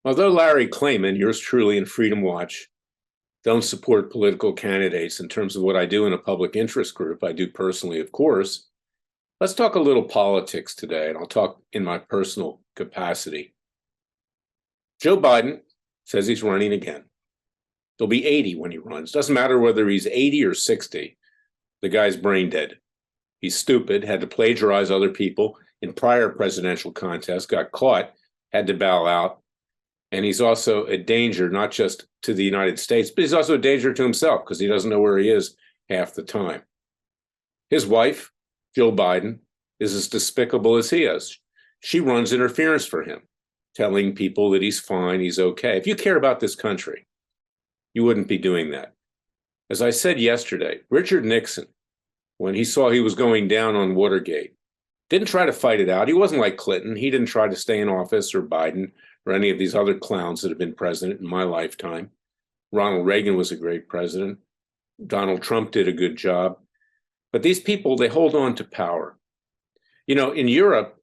Although Larry Klayman, yours truly, and Freedom Watch don't support political candidates in terms of what I do in a public interest group, I do personally, of course. Let's talk a little politics today, and I'll talk in my personal capacity. Joe Biden says he's running again. He'll be 80 when he runs. Doesn't matter whether he's 80 or 60. The guy's brain dead. He's stupid, had to plagiarize other people in prior presidential contests, got caught, had to bow out. And he's also a danger, not just to the United States, but he's also a danger to himself because he doesn't know where he is half the time. His wife, Jill Biden, is as despicable as he is. She runs interference for him, telling people that he's fine, he's okay. If you care about this country, you wouldn't be doing that. As I said yesterday, Richard Nixon, when he saw he was going down on Watergate, didn't try to fight it out. He wasn't like Clinton. He didn't try to stay in office, or Biden, or any of these other clowns that have been president in my lifetime. Ronald Reagan was a great president. Donald Trump did a good job. But these people, they hold on to power. You know, in Europe,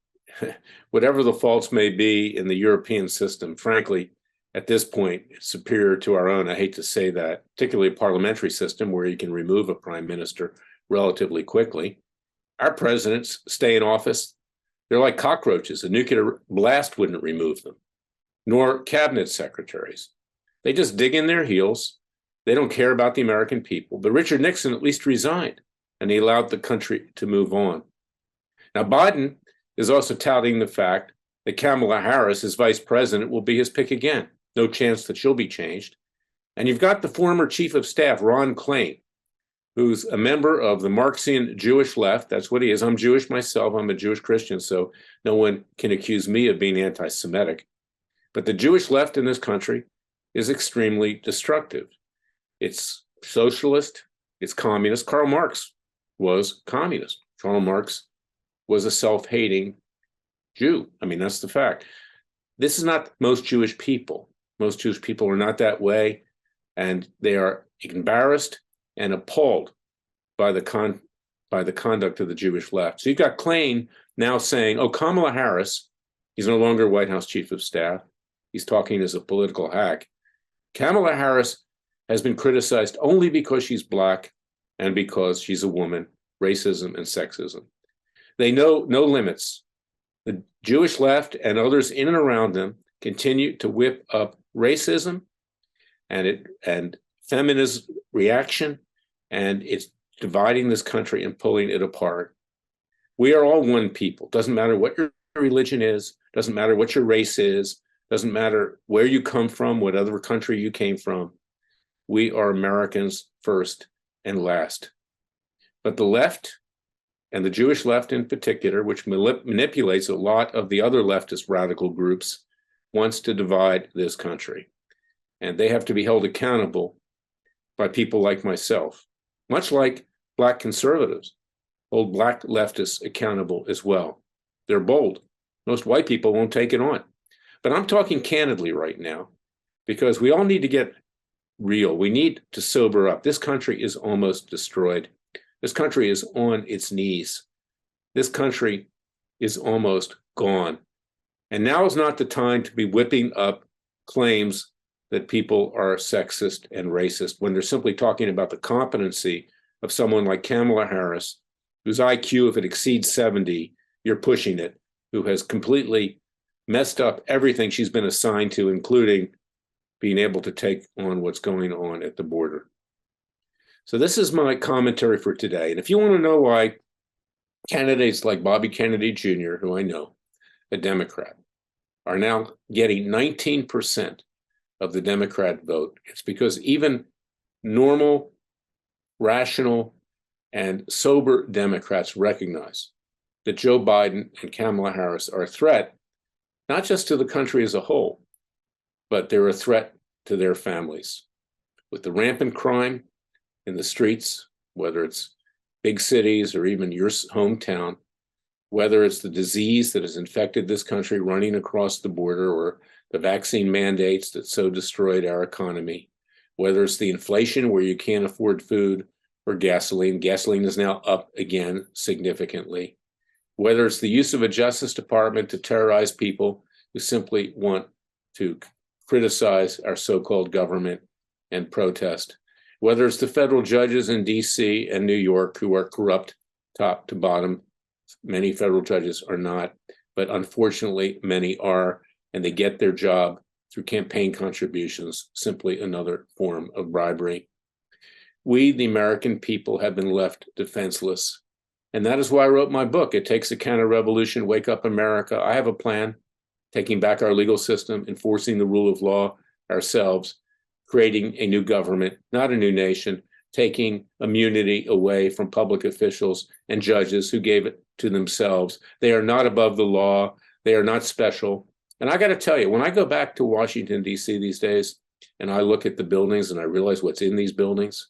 whatever the faults may be in the European system, frankly, at this point, it's superior to our own. I hate to say that, particularly a parliamentary system where you can remove a prime minister relatively quickly. Our presidents stay in office. They're like cockroaches. A nuclear blast wouldn't remove them, nor cabinet secretaries. They just dig in their heels. They don't care about the American people. But Richard Nixon at least resigned, and he allowed the country to move on. Now, Biden is also touting the fact that Kamala Harris, as vice president, will be his pick again. No chance that she'll be changed. And you've got the former chief of staff, Ron Klain, who's a member of the Marxian Jewish left. That's what he is. I'm Jewish myself. I'm a Jewish Christian, so no one can accuse me of being anti-Semitic. But the Jewish left in this country is extremely destructive. It's socialist, it's communist. Karl Marx was communist. Karl Marx was a self-hating Jew. I mean, that's the fact. This is not most Jewish people. Most Jewish people are not that way, and they are embarrassed and appalled by the conduct of the Jewish left. So you've got Klain now saying, oh, Kamala Harris, he's no longer White House chief of staff. He's talking as a political hack. Kamala Harris has been criticized only because she's Black and because she's a woman, racism and sexism. They know no limits. The Jewish left and others in and around them continue to whip up racism and feminist reaction, and it's dividing this country and pulling it apart. We are all one people. Doesn't matter what your religion is, doesn't matter what your race is, doesn't matter where you come from, what other country you came from. We are Americans first and last. But the left, and the Jewish left in particular, which manipulates a lot of the other leftist radical groups, wants to divide this country. And they have to be held accountable by people like myself, much like Black conservatives hold Black leftists accountable as well. They're bold. Most white people won't take it on. But I'm talking candidly right now because we all need to get real. We need to sober up. This country is almost destroyed. This country is on its knees. This country is almost gone. And now is not the time to be whipping up claims that people are sexist and racist when they're simply talking about the competency of someone like Kamala Harris, whose IQ, if it exceeds 70, you're pushing it, who has completely messed up everything she's been assigned to, including being able to take on what's going on at the border. So this is my commentary for today. And if you want to know why candidates like Bobby Kennedy Jr., who I know, a Democrat, are now getting 19% of the Democrat vote, it's because even normal, rational, and sober Democrats recognize that Joe Biden and Kamala Harris are a threat, not just to the country as a whole, but they're a threat to their families. With the rampant crime in the streets, whether it's big cities or even your hometown, whether it's the disease that has infected this country running across the border or the vaccine mandates that so destroyed our economy, whether it's the inflation where you can't afford food or gasoline. Gasoline is now up again significantly. Whether it's the use of a Justice Department to terrorize people who simply want to criticize our so-called government and protest. Whether it's the federal judges in DC and New York who are corrupt top to bottom, many federal judges are not, but unfortunately many are, and they get their job through campaign contributions, simply another form of bribery. We, the American people, have been left defenseless. And that is why I wrote my book, It Takes a Counter-Revolution, Wake Up America. I have a plan, taking back our legal system, enforcing the rule of law ourselves, creating a new government, not a new nation, taking immunity away from public officials and judges who gave it to themselves. They are not above the law. They are not special. And I got to tell you, when I go back to Washington, D.C. these days, and I look at the buildings and I realize what's in these buildings,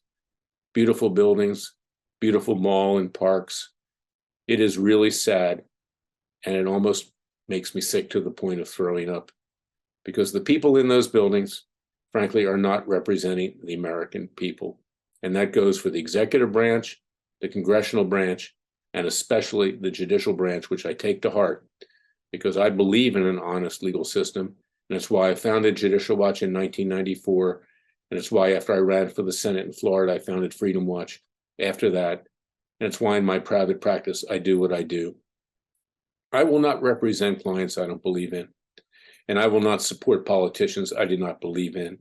beautiful buildings, beautiful mall and parks, it is really sad. And it almost makes me sick to the point of throwing up, because the people in those buildings, frankly, are not representing the American people. And that goes for the executive branch, the congressional branch, and especially the judicial branch, which I take to heart, because I believe in an honest legal system. And it's why I founded Judicial Watch in 1994. And it's why after I ran for the Senate in Florida, I founded Freedom Watch after that. And it's why in my private practice, I do what I do. I will not represent clients I don't believe in. And I will not support politicians I do not believe in.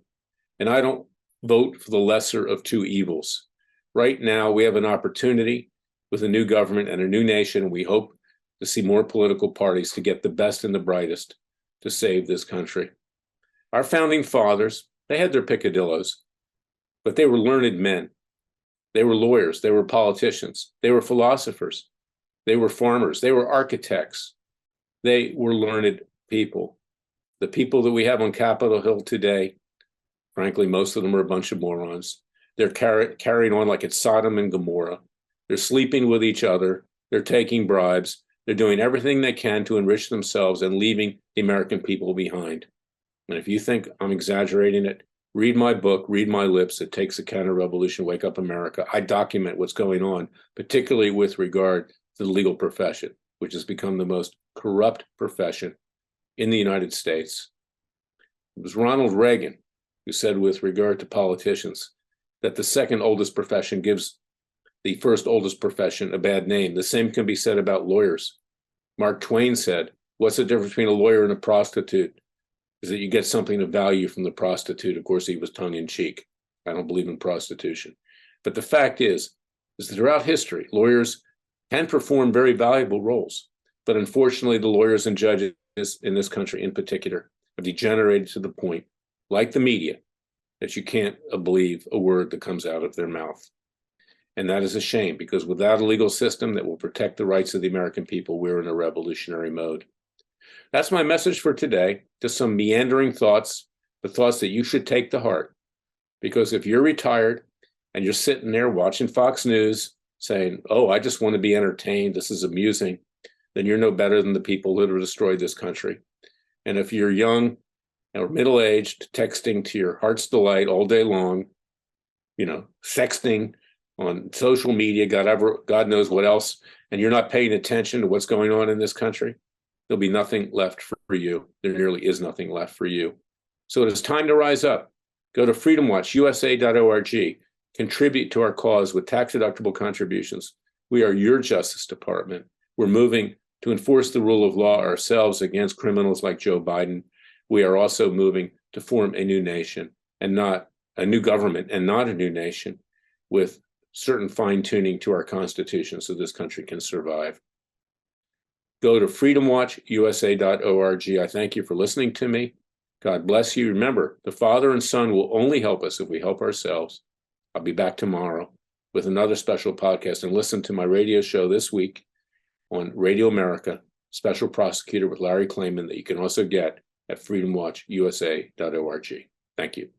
And I don't vote for the lesser of two evils. Right now, we have an opportunity with a new government and a new nation. We hope to see more political parties to get the best and the brightest to save this country. Our founding fathers, they had their picadillos, but they were learned men. They were lawyers. They were politicians. They were philosophers. They were farmers. They were architects. They were learned people. The people that we have on Capitol Hill today, frankly, most of them are a bunch of morons. They're carrying on like it's Sodom and Gomorrah. They're sleeping with each other. They're taking bribes. They're doing everything they can to enrich themselves and leaving the American people behind. And if you think I'm exaggerating it, read my book, read my lips. It Takes a Counter-Revolution, Wake Up America. I document what's going on, particularly with regard to the legal profession, which has become the most corrupt profession in the United States. It was Ronald Reagan who said with regard to politicians that the second oldest profession gives the first oldest profession a bad name. The same can be said about lawyers. Mark Twain said, what's the difference between a lawyer and a prostitute? Is that you get something of value from the prostitute. Of course, he was tongue-in-cheek. I don't believe in prostitution. But the fact is that throughout history, lawyers can perform very valuable roles. But unfortunately, the lawyers and judges in this country in particular have degenerated to the point, like the media, that you can't believe a word that comes out of their mouth. And that is a shame, because without a legal system that will protect the rights of the American people, we're in a revolutionary mode. That's my message for today. Just some meandering thoughts, but thoughts that you should take to heart. Because if you're retired and you're sitting there watching Fox News saying, oh, I just want to be entertained, this is amusing, then you're no better than the people that have destroyed this country. And if you're young or middle-aged, texting to your heart's delight all day long, sexting on social media, God knows what else, and you're not paying attention to what's going on in this country, there'll be nothing left for you. There nearly is nothing left for you. So it is time to rise up. Go to freedomwatchusa.org. Contribute to our cause with tax-deductible contributions. We are your Justice Department. We're moving to enforce the rule of law ourselves against criminals like Joe Biden. We are also moving to form a new nation, and not a new government, and not a new nation, with certain fine-tuning to our Constitution so this country can survive. Go to freedomwatchusa.org. I thank you for listening to me. God bless you. Remember, the Father and Son will only help us if we help ourselves. I'll be back tomorrow with another special podcast, and listen to my radio show this week on Radio America, Special Prosecutor with Larry Klayman, that you can also get at freedomwatchusa.org. Thank you.